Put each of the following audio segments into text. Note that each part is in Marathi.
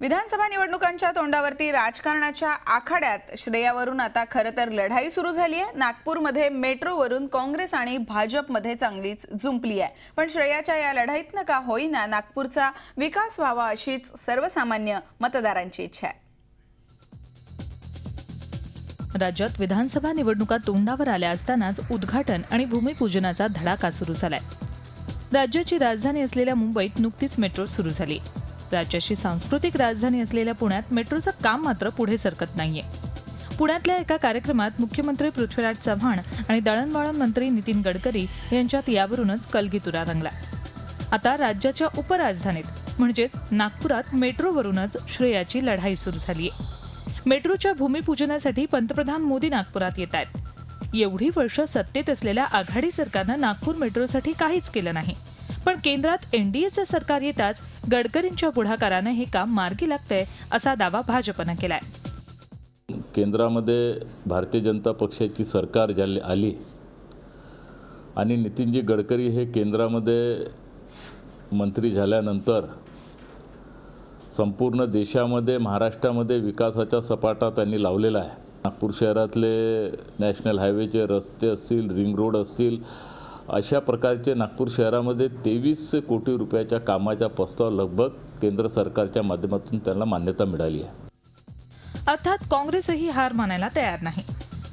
विधानसभा निवडणुकांच्या तोंडावरती राजकारणाच्या आखाड्यात श्रेयावरून आता खरं तर लढाई सुरू झाली आहे। नागपूरमध्ये मेट्रोवरून काँग्रेस आणि भाजपमध्ये चांगलीच जुंपली आहे। पण श्रेयाच्या या लढाईतनं का होईना नागपूरचा विकास व्हावा अशीच सर्वसामान्य मतदारांची इच्छा आहे। राज्यात विधानसभा निवडणुका तोंडावर आल्या असतानाच उद्घाटन आणि भूमिपूजनाचा धडाका सुरू झालाय। राज्याची राजधानी असलेल्या मुंबईत नुकतीच मेट्रो सुरू झाली। राज्याची सांस्कृतिक राजधानी असलेल्या पुण्यात मेट्रोचं काम मात्र पुढे सरकत नाहीये। पुण्यातल्या एका कार्यक्रमात मुख्यमंत्री पृथ्वीराज चव्हाण आणि दळणवळण मंत्री नितीन गडकरी यांच्यात यावरूनच कलगीतुरा रंगला। आता राज्याच्या उपराजधानीत म्हणजेच नागपुरात मेट्रोवरूनच श्रेयाची लढाई सुरू झालीय। मेट्रोच्या भूमिपूजनासाठी पंतप्रधान मोदी नागपुरात येत आहेत। एवढी वर्ष सत्तेत असलेल्या आघाडी सरकारनं नागपूर मेट्रोसाठी काहीच केलं नाही, पण केंद्रात एनडीएचं सरकार येताच गडकरींच्या पुढाकाराने हे काम मार्गी लागतंय असा दावा भाजपनं केलाय। केंद्रामध्ये भारतीय जनता पक्षाची सरकार झाली आली आणि नितीनजी गडकरी हे केंद्रामध्ये मंत्री झाल्यानंतर संपूर्ण देशामध्ये महाराष्ट्रामध्ये विकासाचा सपाटा त्यांनी लावलेला आहे। नागपूर शहरातले नॅशनल हायवेचे रस्ते असतील, रिंग रोड असतील, अशा प्रकारचे नागपूर शहरामध्ये 2300 कोटी रुपयाच्या कामाचा प्रस्ताव लगभग केंद्र सरकारच्या माध्यमातून त्यांना मान्यता मिळाली आहे। अर्थात काँग्रेसही हार मानायला तयार नाही।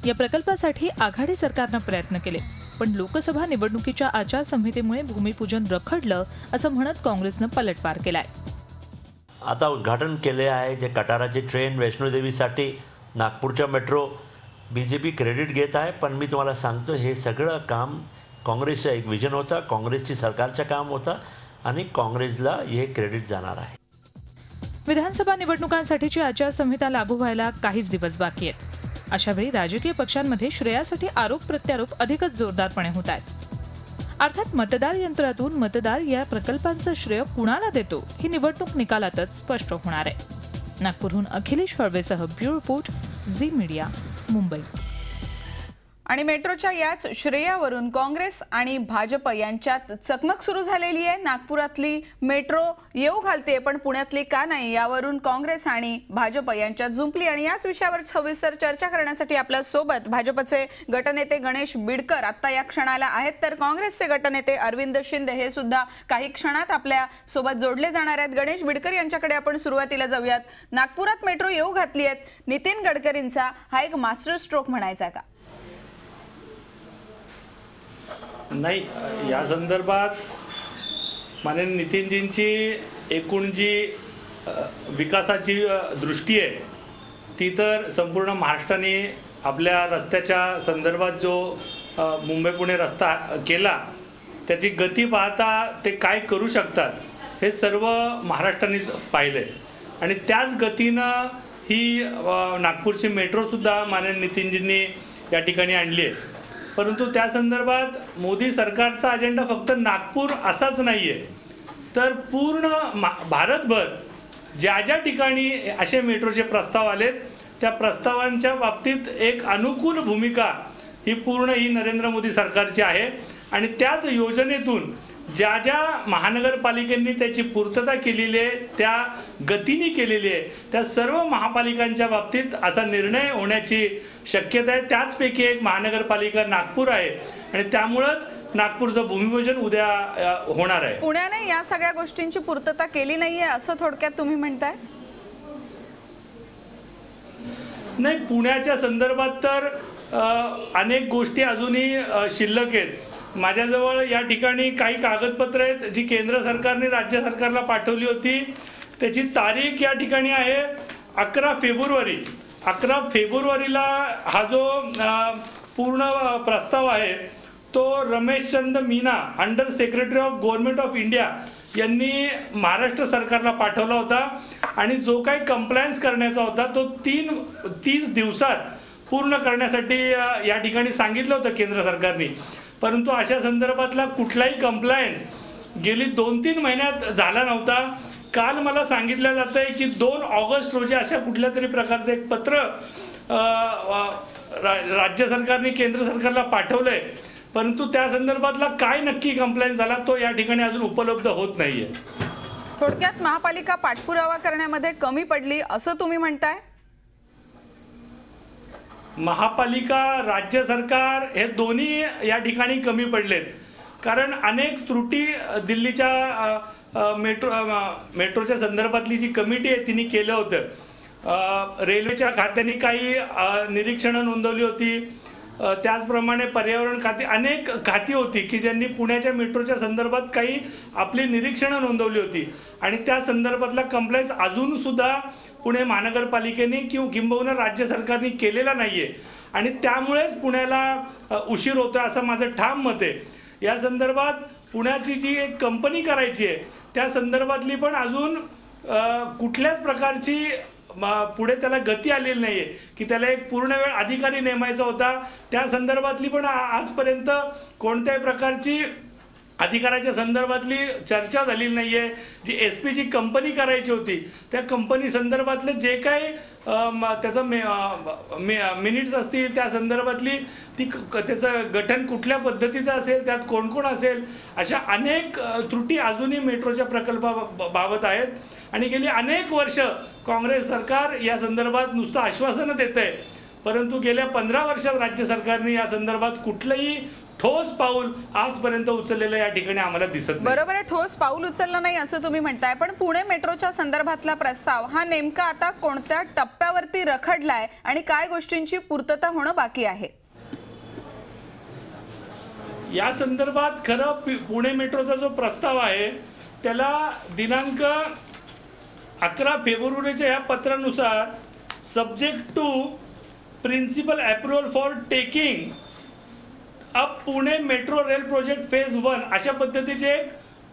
या प्रकल्पासाठी आघाडी सरकारनं प्रयत्न केले, पण लोकसभा निवडणुकीच्या आचारसंहितेमुळे भूमिपूजन रखडलं असं म्हणत काँग्रेसनं पलटवार केलाय। आता उद्घाटन केले आहे जे कटाराची ट्रेन वैष्णोदेवीसाठी नागपूरच्या मेट्रो बीजेपी क्रेडिट घेत आहे, पण मी तुम्हाला सांगतो हे सगळं काम काँग्रेसचं एक विजन होता, काँग्रेसची सरकारचं काम होतं आणि काँग्रेसला हे क्रेडिट जाणार आहे। विधानसभा निवडणुकांसाठीची आचारसंहिता लागू व्हायला काहीच दिवस बाकी आहेत। अशावेळी राजकीय पक्षांमध्ये श्रेयासाठी आरोप प्रत्यारोप अधिकच जोरदारपणे होत आहेत। अर्थात मतदार यंत्रातून मतदार या प्रकल्पांचं श्रेय कुणाला देतो ही निवडणूक निकालातच स्पष्ट होणार आहे। नागपूरहून अखिलेश फळवेसह bureau report, Zee media, Mumbai. आणि मेट्रोच्या याच श्रेयावरून काँग्रेस आणि भाजप यांच्यात चकमक सुरू झालेली आहे। नागपुरातली मेट्रो येऊ घालते, पण पुण्यातली का नाही यावरून काँग्रेस आणि भाजप यांच्यात जुंपली। आणि याच विषयावर सविस्तर चर्चा करण्यासाठी आपल्या सोबत भाजपचे गटनेते गणेश बिडकर आता या क्षणाला आहेत, तर काँग्रेसचे गटनेते अरविंद शिंदे हे सुद्धा काही क्षणात आपल्या सोबत जोडले जाणार आहेत। गणेश बिडकर यांच्याकडे आपण सुरुवातीला जाऊयात। नागपुरात मेट्रो येऊ घातली आहेत, नितीन गडकरींचा हा एक मास्टर स्ट्रोक म्हणायचा का? नाही, या संदर्भात माननीय नितीनजींची एकूण जी विकासाची दृष्टी आहे ती तर संपूर्ण महाराष्ट्राने आपल्या रस्त्याच्या संदर्भात जो मुंबई पुणे रस्ता केला त्याची गती पाहता ते काय करू शकतात हे सर्व महाराष्ट्रानेच पाहिलं आहे आणि त्याच गतीनं ही नागपूरची मेट्रोसुद्धा माननीय नितीनजींनी या ठिकाणी आणली आहे। परंतु त्या संदर्भात मोदी सरकारचा अजेंडा फक्त नागपूर असाच नाही आहे, तर पूर्ण भारतभर ज्या ज्या ठिकाणी असे मेट्रोचे प्रस्ताव आलेत त्या प्रस्तावांच्या बाबतीत एक अनुकूल भूमिका ही नरेंद्र मोदी सरकारची आहे आणि त्याच योजनेतून ज्या ज्या महानगरपालिकांनी त्याची पूर्तता केलेली आहे, त्या गतीने केलेली आहे, त्या सर्व महापालिकांच्या बाबतीत असा निर्णय होण्याची शक्यता आहे। त्याचपैकी एक महानगरपालिका नागपूर आहे आणि त्यामुळेच नागपूरचं भूमिपूजन उद्या होणार आहे। पुण्याने या सगळ्या गोष्टींची पूर्तता केली नाहीये असं थोडक्यात तुम्ही म्हणताय? नाही, पुण्याच्या संदर्भात तर अनेक गोष्टी अजूनही शिल्लक आहेत। माझ्याजवळ या ठिकाणी काही कागदपत्र आहेत जी केंद्र सरकारने राज्य सरकारला पाठवली होती। त्याची तारीख या ठिकाणी आहे 11 फेब्रुवारी। 11 फेब्रुवारीला हा जो पूर्ण प्रस्ताव आहे तो Rameshchandra Meena under secretary of government of India यांनी महाराष्ट्र सरकारला पाठवला होता आणि जो काही कंप्लायन्स करण्याचा होता तो 30 दिवसात पूर्ण करण्यासाठी या ठिकाणी सांगितलं होतं केंद्र सरकारने। परंतु अशा संदर्भातला कुठलाही कंप्लायन्स गेली 2-3 महिन्यात झाला नव्हता। काल मला सांगितलं जात आहे की 2 ऑगस्ट रोजी अशा कुठल्या तरी प्रकारचं एक पत्र राज्य सरकारने केंद्र सरकारला पाठवलंय, परंतु त्या संदर्भातला काय नक्की कंप्लायन्स झाला तो या ठिकाणी अजून उपलब्ध होत नाहीये। थोडक्यात महापालिका पाठपुरावा करण्यामध्ये कमी पडली असं तुम्ही म्हणताय? महापालिका, राज्य सरकार हे दोन्ही या ठिकाणी कमी पडलेत. कारण अनेक त्रुटी दिल्लीच्या मेट्रोच्या संदर्भातली जी कमिटी आहे तिने केलं होतं. रेल्वेच्या खात्याने काही निरीक्षणं नोंदवली होती. त्याचप्रमाणे पर्यावरण खाते, अनेक खाती होती की ज्यांनी पुण्याच्या मेट्रोच्या संदर्भात काही आपली निरीक्षणं नोंदवली होती आणि त्या संदर्भातला कंप्लायन्स अजून सुद्धा पुणे महानगरपालिकेने किंबहुना राज्य सरकारने केलेला नाहीये आणि त्यामुळेच पुण्याला उशीर होतोय असं माझं ठाम मत आहे. या संदर्भात पुण्याची जी एक कंपनी करायची आहे त्या संदर्भातली पण अजून कुठल्याच प्रकारची पुढे त्याला गती आलेली नाहीये की त्याला एक पूर्ण वेळ अधिकारी नेमायचा होता. त्या संदर्भातली पण आजपर्यंत कोणत्याही प्रकारची अधिकाराच्या संदर्भातली चर्चा झालेली नाहीये. जी SP ची कंपनी करायची होती त्या कंपनी संदर्भातले जे काही त्याचं मिनिट्स असतील त्या संदर्भातली त्याचं गठन कुठल्या पद्धतीचं असेल, त्यात कोण कोण असेल, अशा अनेक त्रुटी अजूनही मेट्रोच्या प्रकल्पाबाबत आहेत. आणि गेली अनेक वर्ष काँग्रेस सरकार या संदर्भात नुसतं आश्वासनं देत आहे, परंतु गेल्या 15 वर्षात राज्य सरकारने या संदर्भात कुठलंही ठोस पाऊल आजपर्यंत उचललेलं या ठिकाणी आम्हाला दिसत नाही. बरोबर आहे, ठोस पाऊल उचललं नाही असं तुम्ही म्हणताय, पण पुणे मेट्रोच्या संदर्भातला प्रस्ताव हा नेमका आता कोणत्या टप्प्यावरती रखडलाय आणि काय गोष्टींची पूर्तता होणं बाकी आहे? या संदर्भात खरं पुणे मेट्रोचा जो प्रस्ताव आहे त्याला दिनांक 11 फेब्रुवारीच्या या पत्रानुसार subject to principle approval for taking up Pune metro rail project phase 1 अशा पद्धतीचे एक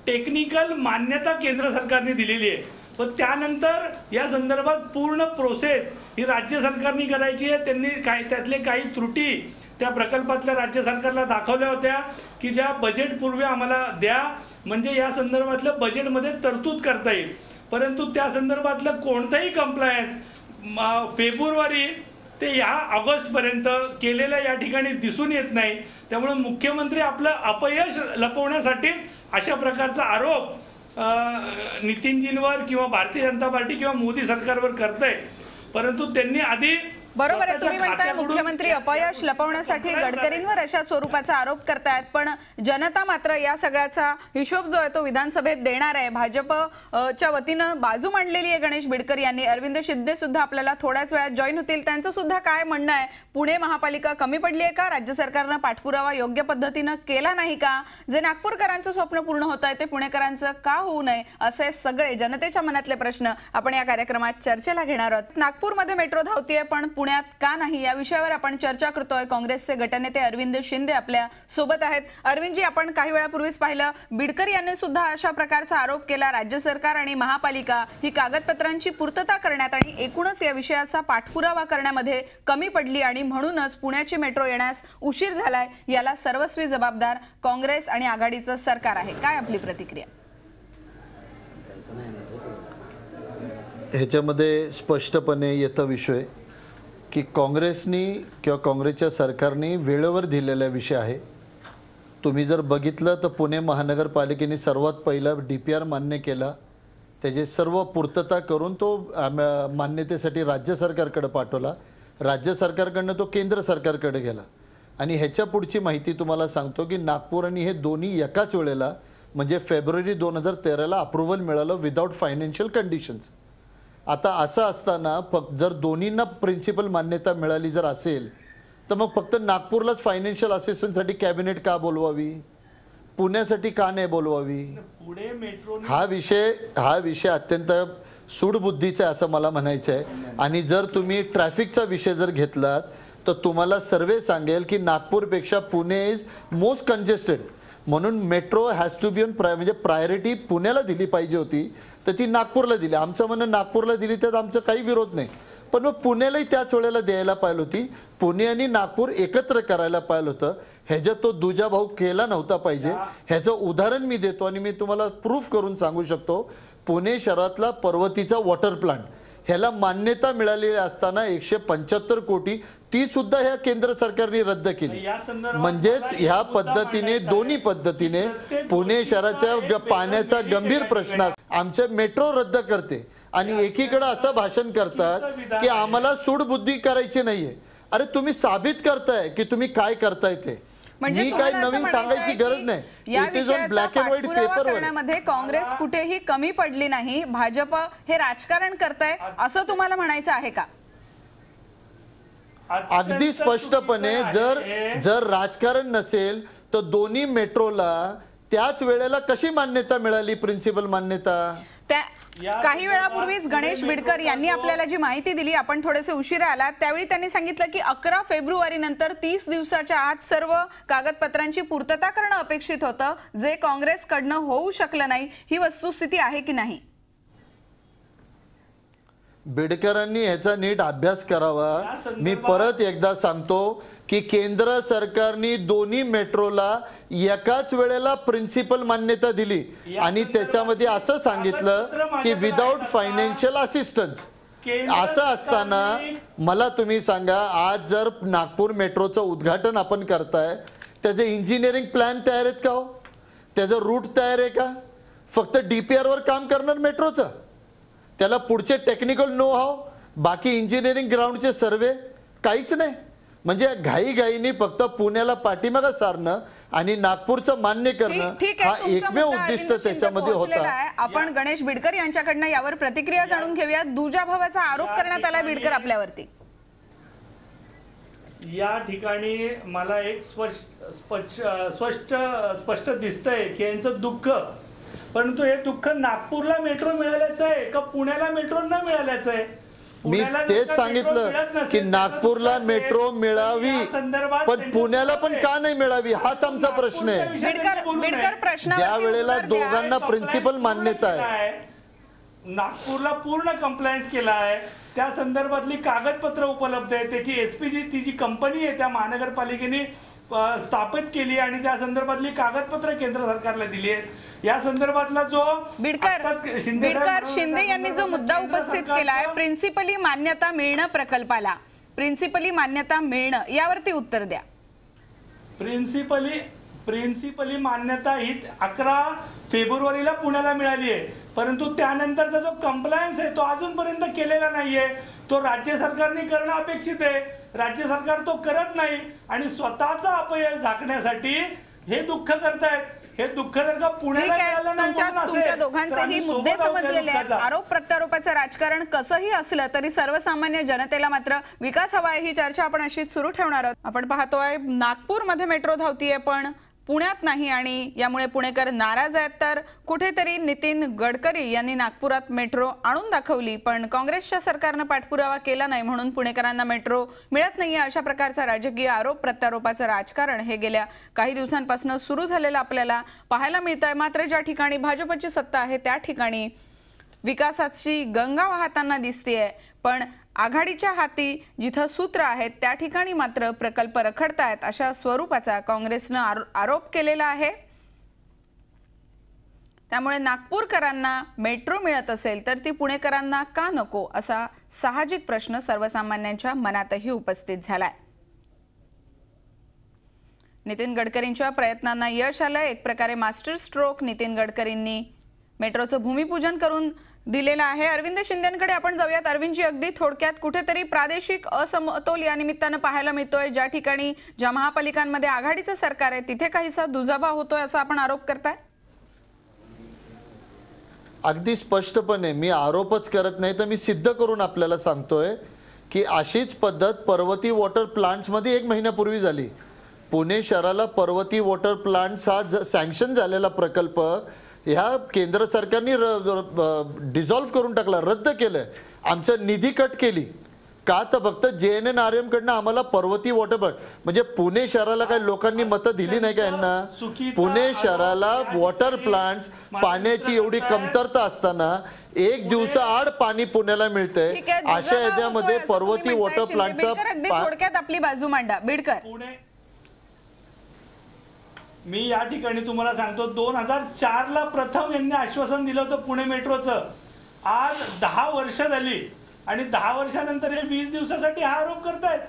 टेक्निकल मान्यता केंद्र सरकारने दिलेली आहे. व त्यानंतर या संदर्भात पूर्ण प्रोसेस ही राज्य सरकारने करायची आहे. त्यांनी त्यातले काही त्रुटी त्या प्रकल्पातल्या राज्य सरकारला दाखवल्या होत्या की ज्या बजेट पूर्वी आम्हाला द्या म्हणजे या संदर्भातलं बजेटमध्ये तरतूद करता येईल, परंतु त्या संदर्भातलं कोणतंही कंप्लायन्स फेब्रुवारी ते या ऑगस्टपर्यंत केलेलं या ठिकाणी दिसून येत नाही. त्यामुळे मुख्यमंत्री आपलं अपयश लपवण्यासाठीच अशा प्रकारचा आरोप नितीनजींवर किंवा भारतीय जनता पार्टी किंवा मोदी सरकारवर करतंय. परंतु त्यांनी आधी बरोबर आहे, तुम्ही म्हणताय मुख्यमंत्री अपयश लपवण्यासाठी गडकरींवर अशा स्वरूपाचा आरोप करतायत, पण जनता मात्र या सगळ्याचा हिशोब जो आहे तो विधानसभेत देणार आहे. भाजपच्या वतीनं बाजू मांडलेली आहे गणेश बिडकर यांनी. अरविंद शिंदे सुद्धा आपल्याला थोड्याच वेळात जॉईन होतील. त्यांचं सुद्धा काय म्हणणं आहे? पुणे महापालिका कमी पडली आहे का? राज्य सरकारनं पाठपुरावा योग्य पद्धतीनं केला नाही का? जे नागपूरकरांचं स्वप्न पूर्ण होत आहे ते पुणेकरांचं का होऊ नये, असे सगळे जनतेच्या मनातले प्रश्न आपण या कार्यक्रमात चर्चेला घेणार आहोत. नागपूरमध्ये मेट्रो धावतीये पण पुण्यात का नाही, या विषयावर आपण चर्चा करतोय. काँग्रेसचे गटनेते अरविंद शिंदे आपल्या सोबत आहेत. अरविंदजी, आपण काही वेळापूर्वीच पाहिलं बिडकर यांनी सुद्धा अशा प्रकारचा आरोप केला. राज्य सरकार आणि महापालिका ही कागदपत्रांची पूर्तता करण्यात आणि एकूणच या विषयाचा पाठपुरावा करण्यामध्ये कमी पडली आणि म्हणूनच पुण्याची मेट्रो येण्यास उशीर झालाय. याला सर्वस्वी जबाबदार काँग्रेस आणि आघाडीचं सरकार आहे. काय आपली प्रतिक्रिया? ह्याच्यामध्ये स्पष्टपणे येतं विषय की काँग्रेसनी किंवा काँग्रेसच्या सरकारने वेळेवर दिलेला विषय आहे. तुम्ही जर बघितलं तर पुणे महानगरपालिकेने सर्वात पहिला DPR मान्य केला, त्याची सर्व पूर्तता करून तो मान्यतेसाठी राज्य सरकारकडे पाठवला. राज्य सरकारकडनं तो केंद्र सरकारकडे गेला आणि ह्याच्या पुढची माहिती तुम्हाला सांगतो की नागपूर आणि हे दोन्ही एकाच वेळेला म्हणजे फेब्रुवारी 2013ला अप्रुव्हल मिळालं विदाऊट फायनान्शियल कंडिशन्स. आता असं असताना जर दोन्हींना प्रिन्सिपल मान्यता मिळाली जर असेल तर मग फक्त नागपूरलाच फायनान्शियल असिस्टन्ससाठी कॅबिनेट का बोलवावी, पुण्यासाठी का नाही बोलवावी? पुणे मेट्रो हा विषय अत्यंत सूडबुद्धीचा आहे असं मला म्हणायचं आहे. आणि जर तुम्ही ट्रॅफिकचा विषय जर घेतलात तर तुम्हाला सर्वे सांगेल की नागपूरपेक्षा पुणे इज मोस्ट कंजेस्टेड. म्हणून metro has to be on म्हणजे प्रायोरिटी पुण्याला दिली पाहिजे होती तर ती नागपूरला दिली. आमचं म्हणणं नागपूरला दिली तर आमचं काही विरोध नाही, पण मग पुण्यालाही त्याच वेळेला द्यायला पाहिजे होती. पुणे आणि नागपूर एकत्र करायला पाहिजे होतं. ह्याच्यात तो दुजाभाव केला नव्हता पाहिजे. ह्याचं उदाहरण मी देतो आणि मी तुम्हाला प्रूफ करून सांगू शकतो. पुणे शहरातला पर्वतीचा वॉटर प्लांट ह्याला मान्यता मिळालेली असताना 175 कोटी ती सुद्धा ह्या केंद्र सरकारने रद्द केली. या संदर्भात म्हणजेच मला ह्या एक मुद्दा पद्धतीने मांडायचा दोन्ही आहे. पद्धतीने प्रत्येक पुणे गोष्टीचा शहराच्या एक पाण्याचा वेगळा गंभीर वेगळा प्रश्न वेगळा. आमचे मेट्रो रद्द करते आणि एकीकडे असं भाषण करतात की आम्हाला सूडबुद्धी करायची नाहीये. अरे तुम्ही साबित करताय की तुम्ही काय करताय ते. म्हणजे मी काय तुम्हाला असं नवीन म्हणायचं सांगायची आहे गरज की नाही. या इट इज ऑन विषयाचा ब्लॅक अँड व्हाईट पाठपुरावा पेपरवर. करण्यामध्ये काँग्रेस कुठेही कमी पडली नाही. भाजप हे राजकारण करताय असं तुम्हाला म्हणायचं आहे का? अगदी स्पष्टपणे जर राजकारण नसेल तर दोन्ही मेट्रोला त्याच वेळेला कशी मान्यता मिळाली, प्रिन्सिपल मान्यता? त्या काही वेळापूर्वीच गणेश बिडकर यांनी आपल्याला जी माहिती दिली, आपण थोडेसे उशिरा आलात, त्यावेळी त्यांनी सांगितलं की 11 फेब्रुवारी नंतर 30 दिवसाच्या आत सर्व कागदपत्रांची पूर्तता करणं अपेक्षित होतं, जे काँग्रेसकडनं होऊ शकलं नाही. ही वस्तुस्थिती आहे की नाही? बिडकरांनी ह्याचा नीट अभ्यास करावा. मी परत एकदा सांगतो की केंद्र सरकारने दोन्ही मेट्रोला एकाच वेळेला प्रिन्सिपल मान्यता दिली आणि त्याच्यामध्ये असं सांगितलं की विदाउट फायनान्शियल असिस्टन्स. असं असताना मला तुम्ही सांगा, आज जर नागपूर मेट्रोचं उद्घाटन आपण करताय, त्याचे इंजिनिअरिंग प्लॅन तयार आहेत का हो? त्याचं रूट तयार आहे का? फक्त DPR वर काम करणार मेट्रोचं? त्याला पुढचे टेक्निकल नो हाव, बाकी इंजिनिअरिंग ग्राउंडचे सर्वे काहीच नाही. म्हणजे घाईघाईने फक्त पुण्याला पाठीमागं सारणं आणि नागपूरचं मान्य करणं ठीक हा आहे, तुमचा एकमेव मुद्दा उद्दिष्ट अरविंद शिंदे त्याच्यामध्ये पोहोचलेला होता. आहे. आपण गणेश बिडकर यांच्याकडनं यावर प्रतिक्रिया जाणून घेऊया. दुजाभावाचा आरोप करण्यात आला बिडकर आपल्यावरती. या ठिकाणी मला एक स्पष्ट दिसतंय की यांचं दुःख, परंतु हे दुःख नागपूरला मेट्रो मिळाल्याचं आहे का पुण्याला मेट्रो न मिळाल्याचं आहे? मी तेच सांगितलं की नागपूरला मेट्रो मिळावी, पण पुण्याला पण का नाही मिळावी हाच आमचा प्रश्न आहे. बिडकर प्रश्न ज्या वेळेला दोघांना प्रिन्सिपल मान्यता आहे, नागपूरला पूर्ण कंप्लायन्स केला आहे, त्या संदर्भातली कागदपत्र उपलब्ध आहे, त्याची SPG ती जी कंपनी आहे त्या महानगरपालिकेने स्थापित केली आणि त्या संदर्भातली कागदपत्र केंद्र सरकारला दिली आहेत. या संदर्भातला जो बिडकर शिंदे यांनी जो मुद्दा उपस्थित केला आहे, प्रिन्सिपली मान्यता मिळणं प्रकल्पाला, प्रिन्सिपली मान्यता मिळणं, यावरती उत्तर द्या. प्रिन्सिपली मान्यता ही 11 फेब्रुवारीला पुण्याला मिळाली आहे, परंतु त्यानंतरचा जो कंप्लायन्स आहे तो अजूनपर्यंत केलेला नाहीये. तो राज्य सरकारने करणं अपेक्षित आहे. राज्य सरकार तो करत नाही आणि स्वतःचा अपयश झाकण्यासाठी हे दुःख करतायत. हे दुःख जर का पुण्याला मिळालं नाही म्हणून असेल, तुमच्या दोघांचेही मुद्दे समजलेले आहेत. आरोप प्रत्यारोपाचं राजकारण कसंही असलं तरी सर्वसामान्य जनतेला मात्र विकास हवा आहे. ही चर्चा आपण अशीच सुरू ठेवणार आहोत. आपण पाहतोय नागपूरमध्ये मेट्रो धावतीये पण पुण्यात नाही आणि यामुळे पुणेकर नाराज आहेत. तर कुठेतरी नितीन गडकरी यांनी नागपुरात मेट्रो आणून दाखवली, पण काँग्रेसच्या सरकारनं पाठपुरावा केला नाही म्हणून पुणेकरांना मेट्रो मिळत नाहीये. अशा प्रकारचा राजकीय आरोप प्रत्यारोपाचं राजकारण हे गेल्या काही दिवसांपासून सुरू झालेलं आपल्याला पाहायला मिळत आहे. मात्र ज्या ठिकाणी भाजपची सत्ता आहे त्या ठिकाणी विकासाची गंगा वाहताना दिसतेय, पण आघाडीच्या हाती जिथं सूत्र आहेत त्या ठिकाणी मात्र प्रकल्प रखडतायत, अशा स्वरूपाचा काँग्रेसनं आरोप केलेला आहे. त्यामुळे नागपूरकरांना मेट्रो मिळत असेल तर ती पुणेकरांना का नको, असा साहजिक प्रश्न सर्वसामान्यांच्या मनातही उपस्थित झालाय. नितीन गडकरींच्या प्रयत्नांना यश आलं. एक प्रकारे मास्टर स्ट्रोक नितीन गडकरींनी मेट्रोचं भूमिपूजन करून दिलेलं आहे. अरविंद शिंदेकडे आपण जाऊयात. अरविंदजी, अगदी थोडक्यात कुठेतरी प्रादेशिक असमतोल या निमित्तानं पाहायला मिळतोय. ज्या ठिकाणी ज्या महापालिकांमध्ये आघाडीचं सरकार आहे तिथे काहीसा दुजाभाव होतोय असा आपण आरोप करताय. अगदी स्पष्टपणे मी आरोपच करत नाही तर मी सिद्ध करून आपल्याला सांगतोय की अशीच पद्धत पर्वती वॉटर प्लांट्स मध्ये 1 महिन्यापूर्वी झाली. पुणे शहराला पर्वती वॉटर प्लांट्स हा सँक्शन झालेला प्रकल्प ह्या केंद्र सरकारने डिझॉल्व्ह करून टाकला, रद्द केलं. आमचं निधी कट केली का तर फक्त JNNRM कडनं आम्हाला पर्वती वॉटर प्लांट, म्हणजे पुणे शहराला काही लोकांनी मतं दिली नाही का यांना? पुणे शहराला वॉटर प्लांट्स पाण्याची एवढी कमतरता असताना 1 दिवसाआड पाणी पुण्याला मिळतंय. अशा याच्यामध्ये पर्वती वॉटर प्लांटचा थोडक्यात आपली बाजू मांडा बिडकर. मी या ठिकाणी तुम्हाला सांगतो, 2004ला प्रथम यांनी आश्वासन दिलं होतं पुणे मेट्रोचं. आज 10 वर्ष झाली आणि 10 वर्षानंतर हे 20 दिवसासाठी हा आरोप करतायत.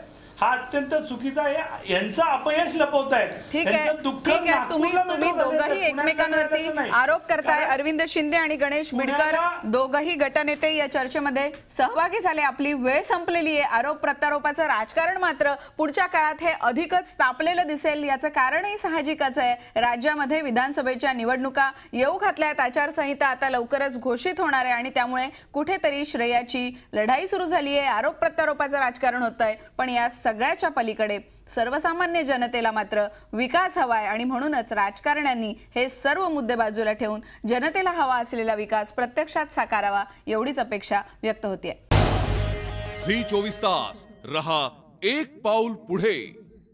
हा अत्यंत चुकीचा आहे. यांचं अपयश लपवतायत. ठीक आहे, यांचं दुःख ठीक आहे. तुम्ही नागपूरला मिळवलं दोघंही जातं, एकमेकांवरती पुण्याला नाही. आरोप करताय. कारण अरविंद शिंदे आणि गणेश बिडकर पुण्याला- दोघंही गटनेते या चर्चेमध्ये सहभागी झाले. आपली वेळ संपलेली आहे. आरोप प्रत्यारोपाचं राजकारण मात्र पुढच्या काळात हे अधिकच तापलेलं दिसेल. याचं कारणही साहजिकच आहे. राज्यामध्ये विधानसभेच्या निवडणुका येऊ घातल्यात. आचारसंहिता आता लवकरच घोषित होणार आहे आणि त्यामुळे कुठेतरी श्रेयाची लढाई सुरू झाली आहे. आरोप प्रत्यारोपाचं राजकारण होत आहे. पण या सगळ्याच्या पलीकडे सर्वसामान्य जनतेला मात्र विकास हवाय आणि म्हणूनच राजकारण्यांनी हे सर्व मुद्दे बाजूला ठेवून जनतेला हवा असलेला विकास प्रत्यक्षात साकारावा एवढीच अपेक्षा व्यक्त होतीये. झी 24 तास रहा एक पाऊल पुढे.